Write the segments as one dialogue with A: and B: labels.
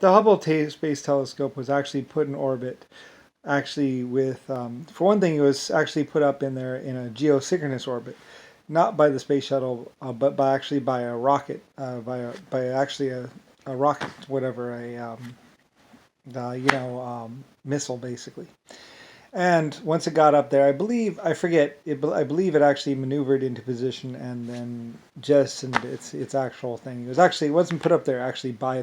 A: The Hubble Space Telescope was actually put in orbit, actually with, for one thing, it was actually put up in there in a geosynchronous orbit, not by the space shuttle, but by a rocket, by actually a rocket, whatever, missile basically. And once it got up there, I forget, I believe it actually maneuvered into position and then jettisoned its actual thing. It wasn't put up there actually by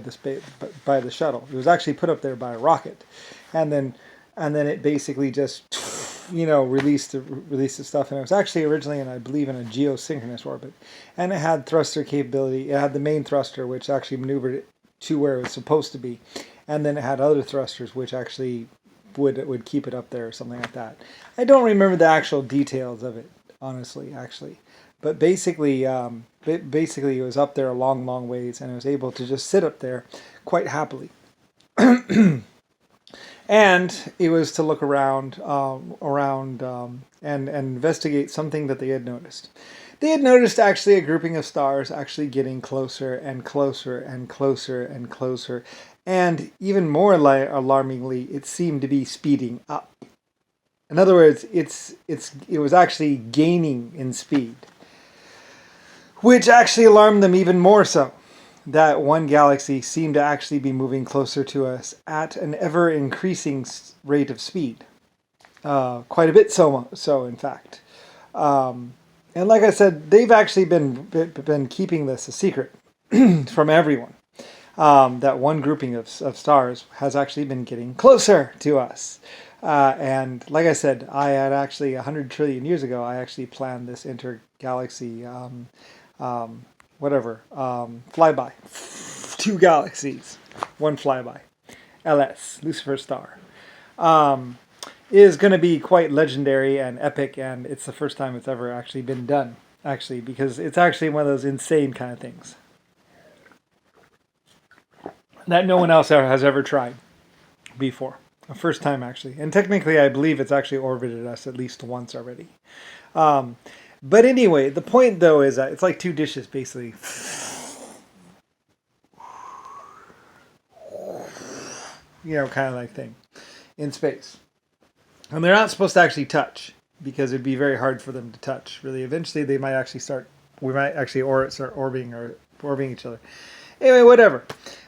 A: by the shuttle. It was actually put up there by a rocket, and then it basically just released the stuff. And it was actually originally, I believe, in a geosynchronous orbit, and it had thruster capability. It had the main thruster, which actually maneuvered it to where it was supposed to be, and then it had other thrusters, which actually would keep it up there or something like that. I don't remember the actual details of it, honestly, actually. But basically, it was up there a long, long ways, and it was able to just sit up there quite happily. And it was to look around, and investigate something that they had noticed. They had noticed actually a grouping of stars actually getting closer and closer and closer and closer, and even more alarmingly, it seemed to be speeding up. In other words, it was actually gaining in speed, which actually alarmed them even more so. That one galaxy seemed to actually be moving closer to us at an ever increasing rate of speed. Quite a bit so in fact. And like I said, they've actually been keeping this a secret from everyone. That one grouping of stars has actually been getting closer to us. And like I said, I had actually 100 trillion years ago, I actually planned this intergalaxy flyby. Two galaxies, one flyby. LS, Lucifer Star. Is going to be quite legendary and epic, and it's the first time it's ever actually been done, actually, because it's actually one of those insane kind of things that no one else has ever tried before. The first time, actually. And technically, I believe it's actually orbited us at least once already. But anyway, the point, though, is that it's like two dishes, basically. Kind of like thing in space. And they're not supposed to actually touch, because it'd be very hard for them to touch. Really, eventually we might actually start orbiting each other. Anyway, whatever.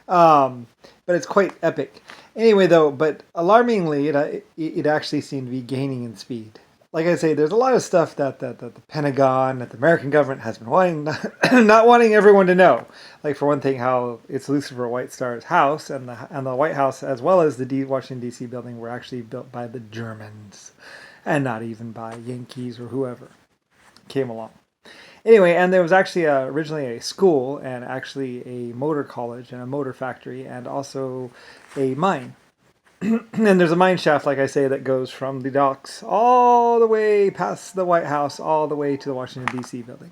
A: But it's quite epic. Anyway, though, but alarmingly, it actually seemed to be gaining in speed. Like I say, there's a lot of stuff that the Pentagon, that the American government has been not wanting everyone to know. Like, for one thing, how it's Lucifer White Star's house and the White House, as well as the Washington D.C. building, were actually built by the Germans, and not even by Yankees or whoever came along. Anyway, and there was actually originally a school and actually a motor college and a motor factory and also a mine. And there's a mine shaft, like I say, that goes from the docks all the way past the White House, all the way to the Washington, D.C. building.